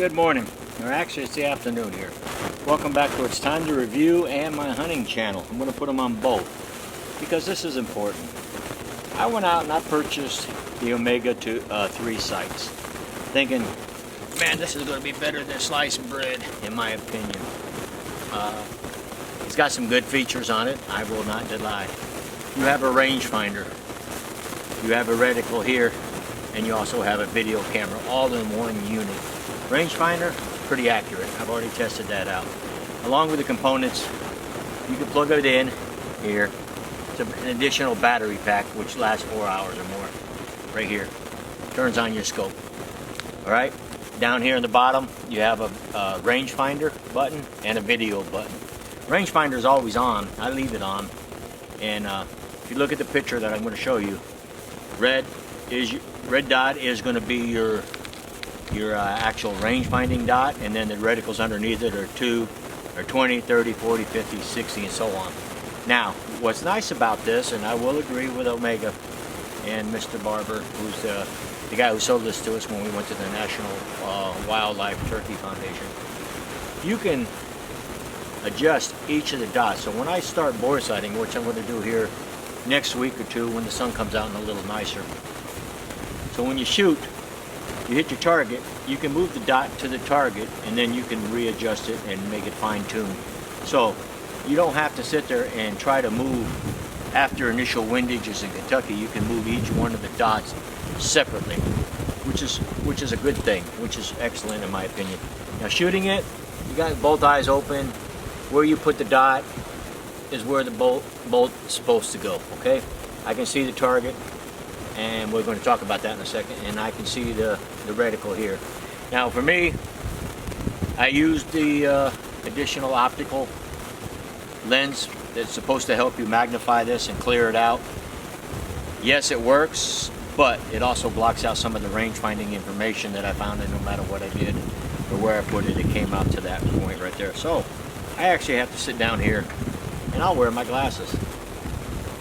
Good morning, or actually it's the afternoon here. Welcome back to It's Time to Review and my hunting channel. I'm going to put them on both because this is important. I went out and I purchased the Omega 3 sights, thinking, man, this is going to be better than sliced bread, in my opinion. It's got some good features on it, I will not deny. You have a rangefinder, you have a reticle here, and you also have a video camera, all in one unit. Rangefinder, pretty accurate. I've already tested that out. Along with the components, you can plug it in here. It's an additional battery pack, which lasts 4 hours or more. Right here. Turns on your scope. Alright? Down here in the bottom, you have a rangefinder button and a video button. Rangefinder is always on. I leave it on. And if you look at the picture that I'm going to show you, red dot is going to be your actual range finding dot, and then the reticles underneath it are 2 or 20, 30, 40, 50, 60, and so on. Now, what's nice about this, and I will agree with Omega and Mr. Barber, who's the guy who sold this to us when we went to the National Wildlife Turkey Foundation, you can adjust each of the dots. So when I start bore sighting, which I'm going to do here next week or two when the sun comes out and a little nicer. So when you shoot, you hit your target, you can move the dot to the target, and then you can readjust it and make it fine-tuned. So you don't have to sit there and try to move after initial windages in Kentucky. You can move each one of the dots separately, which is a good thing, which is excellent in my opinion. Now shooting it, you got both eyes open. Where you put the dot is where the bolt is supposed to go, okay? I can see the target, and we're going to talk about that in a second, and I can see the reticle here. Now for me, I used the additional optical lens that's supposed to help you magnify this and clear it out. Yes, it works, but it also blocks out some of the range finding information that I found, and no matter what I did or where I put it, it came out to that point right there. So I actually have to sit down here and I'll wear my glasses.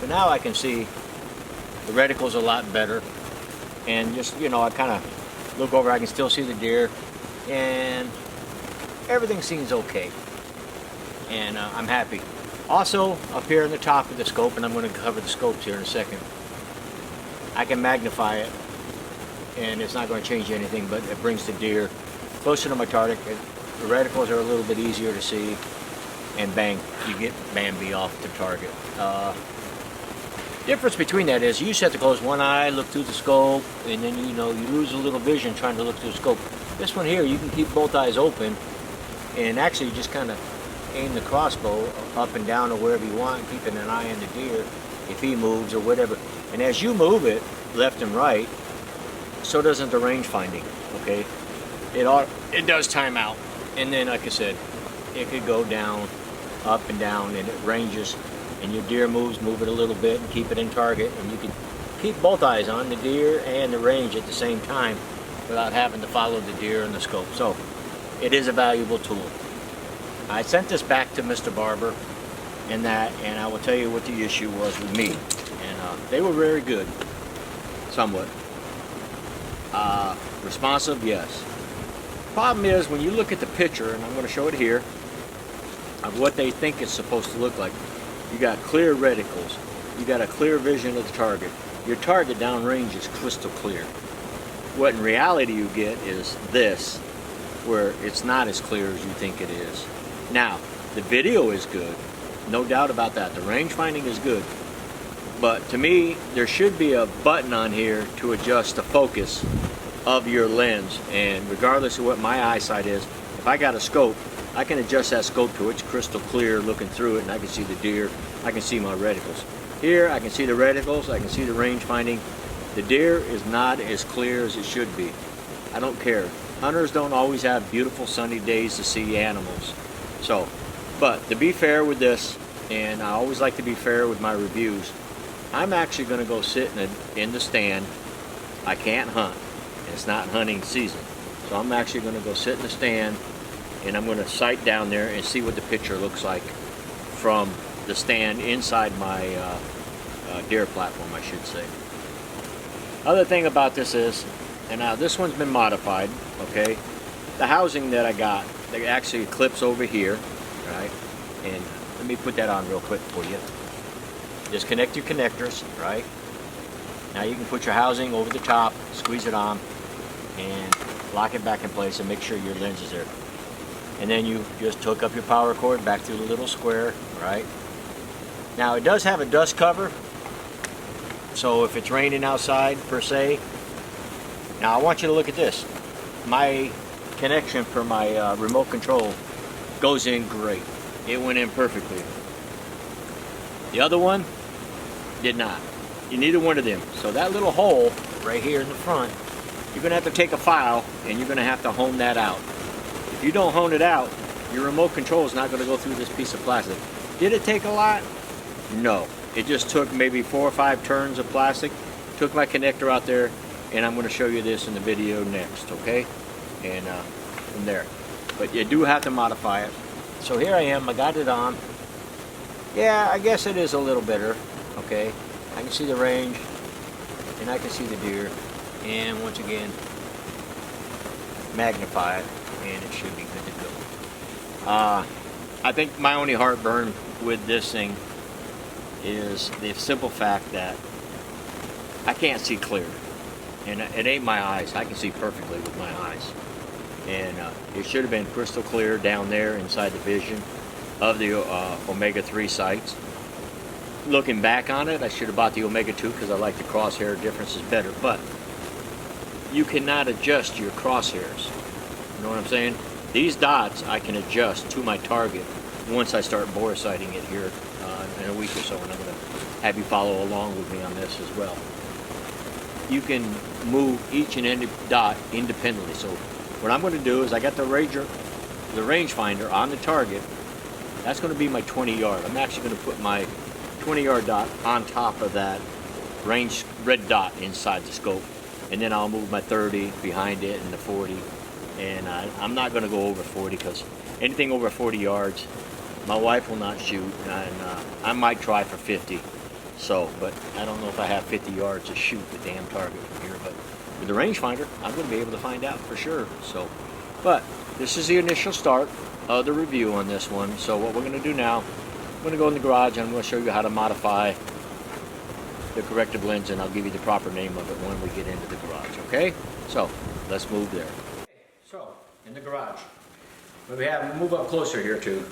So now I can see the reticle's a lot better, and just, you know, I kind of look over, I can still see the deer, and everything seems okay, and I'm happy. Also, up here in the top of the scope, and I'm going to cover the scopes here in a second, I can magnify it, and it's not going to change anything, but it brings the deer closer to my target. The reticles are a little bit easier to see, and bang, you get Bambi off the target. Difference between that is you just have to close one eye, look through the scope, and then you lose a little vision trying to look through the scope. This one here, you can keep both eyes open and actually just kind of aim the crossbow up and down or wherever you want, keeping an eye on the deer if he moves or whatever. And as you move it left and right, so doesn't the range finding, okay? It does time out, and then like I said, it could go down, up and down, and it ranges. And your deer move it a little bit and keep it in target, and you can keep both eyes on the deer and the range at the same time without having to follow the deer and the scope. So it is a valuable tool. I sent this back to Mr. Barber and I will tell you what the issue was with me, and they were very good, somewhat responsive, yes. Problem is, when you look at the picture, and I'm going to show it here, of what they think it's supposed to look like. You got clear reticles. You got a clear vision of the target. Your target downrange is crystal clear. What in reality you get is this, where it's not as clear as you think it is. Now, the video is good, no doubt about that. The range finding is good. But to me, there should be a button on here to adjust the focus of your lens. And regardless of what my eyesight is, if I got a scope, I can adjust that scope to it's crystal clear looking through it, and I can see the deer, I can see my reticles. Here I can see the reticles, I can see the range finding. The deer is not as clear as it should be. I don't care. Hunters don't always have beautiful sunny days to see animals. So, but to be fair with this, and I always like to be fair with my reviews, I'm actually going to go sit in the stand. I can't hunt, and it's not hunting season. So I'm actually going to go sit in the stand, and I'm going to sight down there and see what the picture looks like from the stand inside my deer platform, I should say. Other thing about this is, and now this one's been modified, okay? the housing that I got, that actually clips over here, right? And let me put that on real quick for you. Just connect your connectors, right? Now you can put your housing over the top, squeeze it on, and lock it back in place and make sure your lens is there. And then you just hook up your power cord back through the little square, right? Now it does have a dust cover, so if it's raining outside per se. Now I want you to look at this. My connection for my remote control goes in great. It went in perfectly. The other one did not. You needed one of them. So that little hole right here in the front, you're going to have to take a file and you're going to have to hone that out. If you don't hone it out, your remote control is not going to go through this piece of plastic. Did it take a lot? No. It just took maybe 4 or 5 turns of plastic. Took my connector out there, and I'm going to show you this in the video next, okay? And from there. But you do have to modify it. So here I am, I got it on. Yeah, I guess it is a little better, okay? I can see the range, and I can see the deer, and once again, magnify it, and it should be good to go. I think my only heartburn with this thing is the simple fact that I can't see clear, and it ain't my eyes. I can see perfectly with my eyes, and it should have been crystal clear down there inside the vision of the Omega-3 sights. Looking back on it, I should have bought the Omega-2 because I like the crosshair differences better, but you cannot adjust your crosshairs. You know what I'm saying? These dots I can adjust to my target once I start bore sighting it here in a week or so, and I'm going to have you follow along with me on this as well. You can move each and every dot independently. So what I'm going to do is I got the rangefinder on the target. That's going to be my 20 yard. I'm actually going to put my 20 yard dot on top of that range red dot inside the scope, and then I'll move my 30 behind it and the 40, and I'm not going to go over 40 because anything over 40 yards my wife will not shoot, and I might try for 50. So, but I don't know if I have 50 yards to shoot the damn target from here. But with the rangefinder, I'm going to be able to find out for sure. So, but this is the initial start of the review on this one. So what we're going to do now, I'm going to go in the garage and I'm going to show you how to modify the corrective lens, and I'll give you the proper name of it when we get into the garage. Okay? So let's move there. So in the garage, what we have, we'll move up closer here to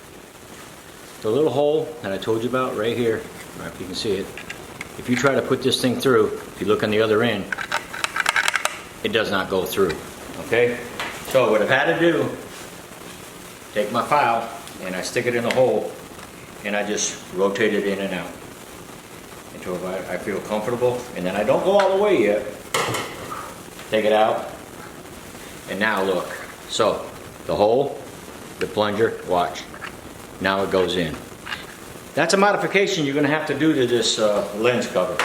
the little hole that I told you about right here. Right, if you can see it. If you try to put this thing through, if you look on the other end, it does not go through. Okay? So what I've had to do, take my file and I stick it in the hole and I just rotate it in and out until I feel comfortable, and then I don't go all the way yet. Take it out, and now look. So the hole, the plunger, watch. Now it goes in. That's a modification you're going to have to do to this lens cover.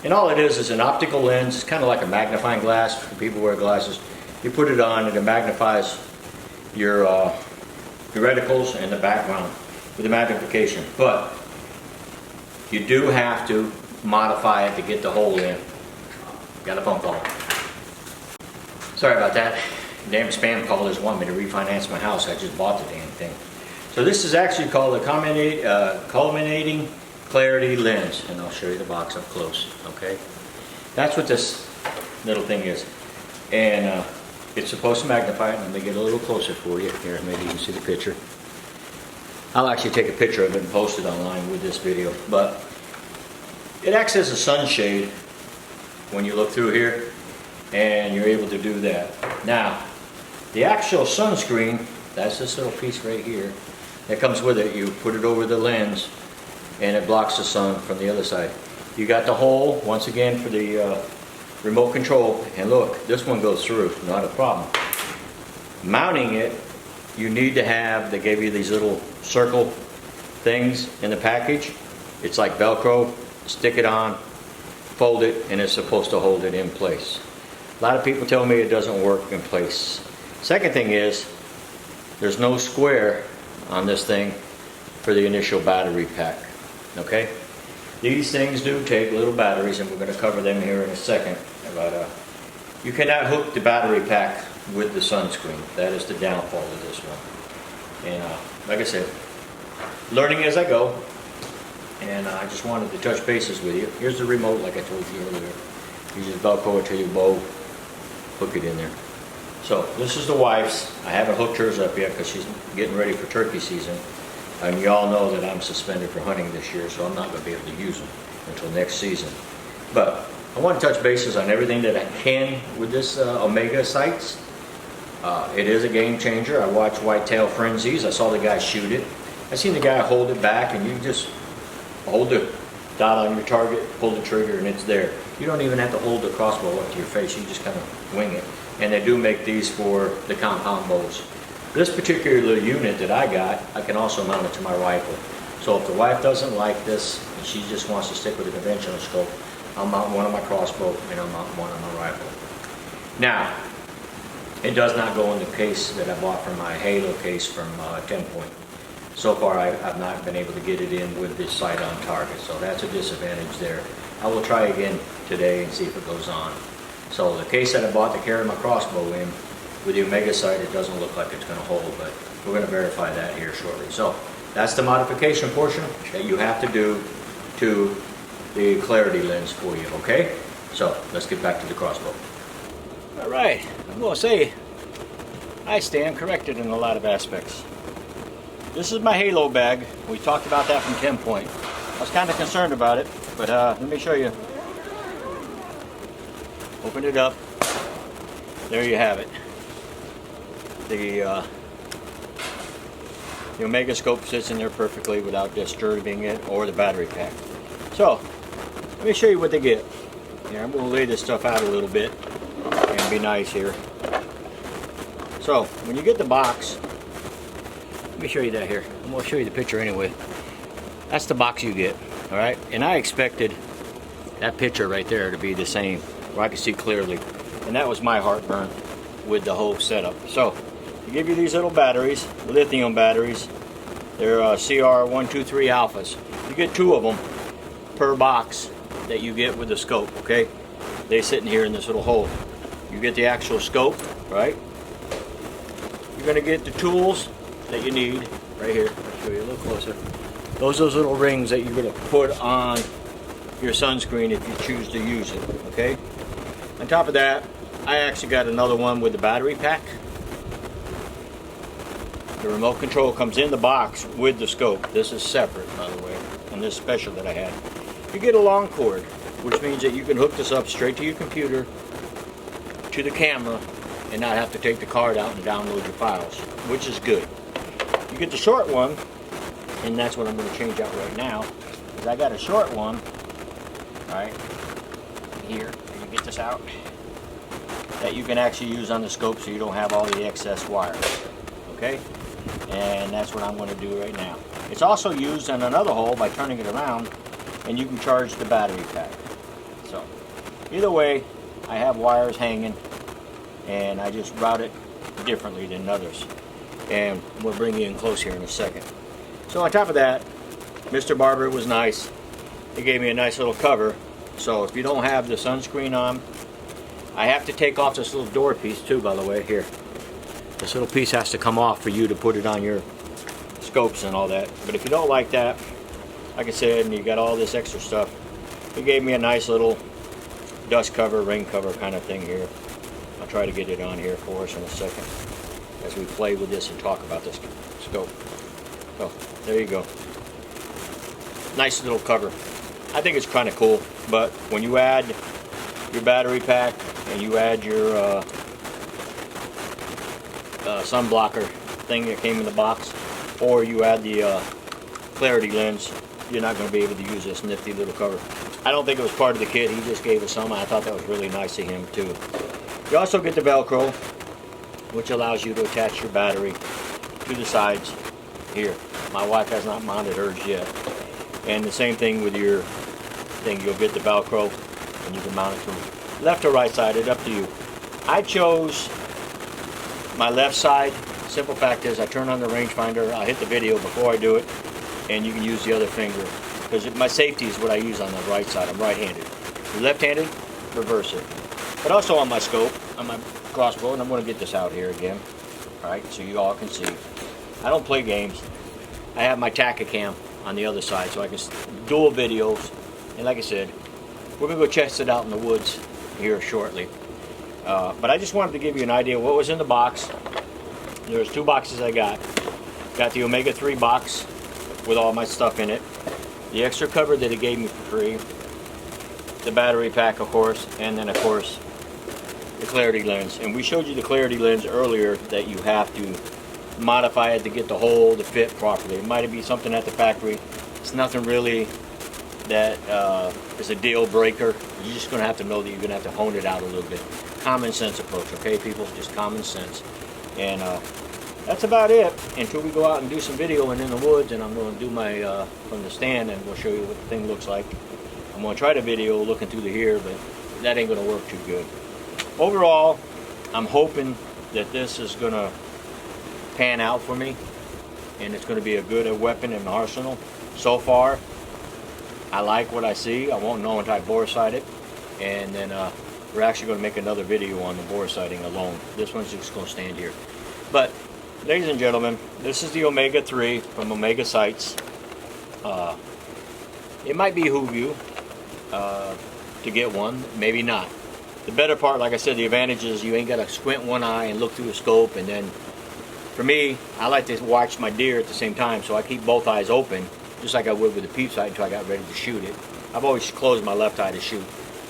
And all it is an optical lens. It's kind of like a magnifying glass for people who wear glasses. You put it on and it magnifies your reticles and the background with the magnification. But you do have to modify it to get the hole in. Got a phone call. Sorry about that. Damn spam callers want me to refinance my house. I just bought the damn thing. So this is actually called a culminating clarity lens, and I'll show you the box up close. Okay, that's what this little thing is, and it's supposed to magnify it. Let me get a little closer for you here. Maybe you can see the picture. I'll actually take a picture of it and post it online with this video. But it acts as a sunshade when you look through here, and you're able to do that. Now, the actual sunscreen, that's this little piece right here. That comes with it. You put it over the lens and it blocks the sun from the other side. You got the hole once again for the remote control, and look, this one goes through, not a problem. Mounting it, you need to have, they gave you these little circle things in the package. It's like Velcro. Stick it on, fold it, and it's supposed to hold it in place. A lot of people tell me it doesn't work in place. Second thing is, there's no square on this thing for the initial battery pack. Okay? These things do take little batteries, and we're going to cover them here in a second. But you cannot hook the battery pack with the sunscreen. That is the downfall of this one. And like I said, learning as I go. And I just wanted to touch bases with you. Here's the remote, like I told you earlier. You just Velcro it to your bow, hook it in there. So this is the wife's. I haven't hooked hers up yet because she's getting ready for turkey season. And you all know that I'm suspended for hunting this year, so I'm not going to be able to use them until next season. But I want to touch bases on everything that I can with this Omega sights. It is a game changer. I watched Whitetail Frenzies. I saw the guy shoot it. I seen the guy hold it back, and you just hold the dot on your target, pull the trigger, and it's there. You don't even have to hold the crossbow up to your face. You just kind of wing it. And they do make these for the compound bows. This particular unit that I got, I can also mount it to my rifle. So if the wife doesn't like this, and she just wants to stick with a conventional scope, I'll mount one on my crossbow and I'll mount one on my rifle. Now, it does not go in the case that I bought from my Halo case from 10 Point. So far, I've not been able to get it in with this sight on target, so that's a disadvantage there. I will try again today and see if it goes on. So the case that I bought to carry my crossbow in, with the Omega sight, it doesn't look like it's going to hold, but we're going to verify that here shortly. So that's the modification portion that you have to do to the clarity lens for you, okay? So let's get back to the crossbow. All right, I'm going to say I stand corrected in a lot of aspects. This is my Halo bag. We talked about that from 10 Point. I was kind of concerned about it, but let me show you. Open it up. There you have it. The Omega scope sits in there perfectly without disturbing it, or the battery pack. So let me show you what they get. Here, I'm going to lay this stuff out a little bit and be nice here. So when you get the box, let me show you that here. I'm going to show you the picture anyway. That's the box you get, all right? And I expected that picture right there to be the same, where I could see clearly. And that was my heartburn with the whole setup. So they give you these little batteries, lithium batteries. They're CR123 alphas. You get 2 of them per box that you get with the scope, okay? They sit in here in this little hole. You get the actual scope, right? You're gonna get the tools that you need right here. I'll show you a little closer. Those little rings that you're gonna put on your sunscreen if you choose to use it, okay? On top of that, I actually got another one with the battery pack. The remote control comes in the box with the scope. This is separate, by the way, and this special that I had. You get a long cord, which means that you can hook this up straight to your computer, to the camera, and not have to take the card out and download your files, which is good. You get the short one, and that's what I'm going to change out right now, is I got a short one, right here. You get this out, that you can actually use on the scope so you don't have all the excess wires, okay? And that's what I'm going to do right now. It's also used in another hole by turning it around, and you can charge the battery pack. So either way, I have wires hanging, and I just route it differently than others. And we'll bring you in close here in a second. So on top of that, Mr. Barber was nice. He gave me a nice little cover. So if you don't have the sunscreen on, I have to take off this little door piece too, by the way, here. This little piece has to come off for you to put it on your scopes and all that. But if you don't like that, like I said, and you got all this extra stuff, he gave me a nice little dust cover, rain cover kind of thing here. I'll try to get it on here for us in a second as we play with this and talk about this scope. So there you go. Nice little cover. I think it's kind of cool, but when you add your battery pack and you add your sun blocker thing that came in the box, or you add the clarity lens, you're not going to be able to use this nifty little cover. I don't think it was part of the kit. He just gave us some. I thought that was really nice of him too. You also get the Velcro, which allows you to attach your battery to the sides here. My wife has not mounted hers yet. And the same thing with your thing. You'll get the Velcro and you can mount it from left or right side. It's up to you. I chose my left side. Simple fact is I turn on the rangefinder. I'll hit the video before I do it, and you can use the other finger, because my safety is what I use on the right side. I'm right-handed. Left-handed, reverse it. But also on my scope, on my crossbow, and I'm going to get this out here again, all right, so you all can see. I don't play games. I have my Tacticam on the other side, so I can dual videos. And like I said, we're going to go test it out in the woods here shortly. But I just wanted to give you an idea of what was in the box. There's 2 boxes I got. Got the Omega 3 box with all my stuff in it. The extra cover that it gave me for free. The battery pack, of course, and then of course the clarity lens. And we showed you the clarity lens earlier, that you have to modify it to get the hole to fit properly. It might be something at the factory. It's nothing really that is a deal breaker. You're just going to have to know that you're going to have to hone it out a little bit. Common sense approach, okay, people? Just common sense. And that's about it until we go out and do some videoing in the woods. And I'm going to do my from the stand, and we'll show you what the thing looks like. I'm going to try to video looking through the here, but that ain't going to work too good. Overall, I'm hoping that this is going to pan out for me, and it's going to be a good weapon in my arsenal. So far, I like what I see. I won't know until I bore sight it, and then we're actually going to make another video on the bore sighting alone. This one's just going to stand here. But, ladies and gentlemen, this is the Omega 3 from Omega Sights. It might behoove you to get one, maybe not. The better part, like I said, the advantage is you ain't got to squint one eye and look through the scope. And then, for me, I like to watch my deer at the same time, so I keep both eyes open, just like I would with the peep sight until I got ready to shoot it. I've always closed my left eye to shoot.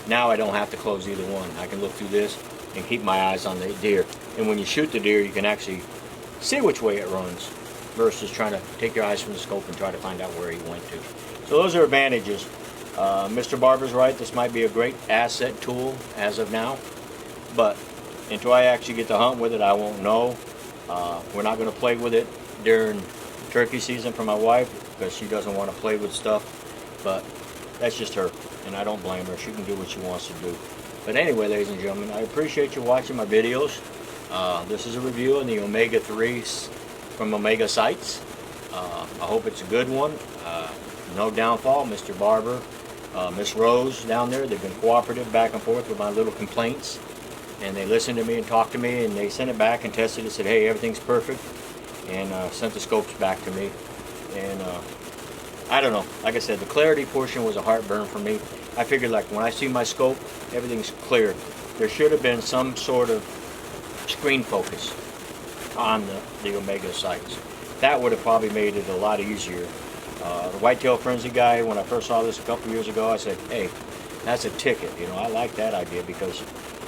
Now I don't have to close either one. I can look through this and keep my eyes on the deer. And when you shoot the deer, you can actually see which way it runs versus trying to take your eyes from the scope and try to find out where he went to. So those are advantages. Mr. Barber's right. This might be a great asset tool as of now. But until I actually get to hunt with it, I won't know. We're not going to play with it during turkey season for my wife because she doesn't want to play with stuff. But that's just her, and I don't blame her. She can do what she wants to do. But anyway, ladies and gentlemen, I appreciate you watching my videos. This is a review on the Omega 3s from Omega Sights. I hope it's a good one. No downfall. Mr. Barber, Miss Rose down there, they've been cooperative back and forth with my little complaints. And they listened to me and talked to me, and they sent it back and tested it, said, hey, everything's perfect. And sent the scopes back to me. And I don't know. Like I said, the clarity portion was a heartburn for me. I figured, like, when I see my scope, everything's clear. There should have been some sort of screen focus on the Omega Sights. That would have probably made it a lot easier. The whitetail frenzy guy, when I first saw this a couple years ago, I said, hey, that's a ticket. You know, I like that idea because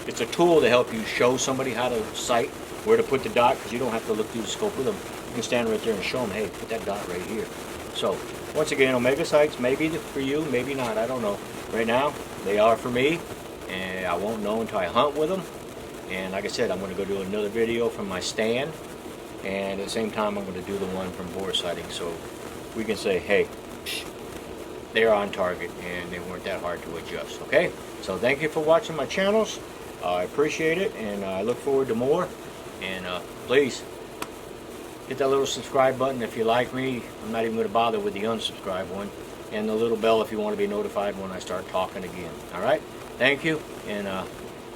it's a tool to help you show somebody how to sight, where to put the dot, because you don't have to look through the scope with them. You can stand right there and show them, hey, put that dot right here. So, once again, Omega Sights, maybe for you, maybe not, I don't know. Right now, they are for me, and I won't know until I hunt with them. And like I said, I'm going to go do another video from my stand, and at the same time, I'm going to do the one from bore sighting, so we can say, hey, they're on target, and they weren't that hard to adjust, okay? So thank you for watching my channels. I appreciate it, and I look forward to more. And please, hit that little subscribe button if you like me. I'm not even going to bother with the unsubscribe one. And the little bell if you want to be notified when I start talking again. All right? Thank you, and I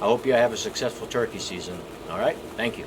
hope you have a successful turkey season. All right? Thank you.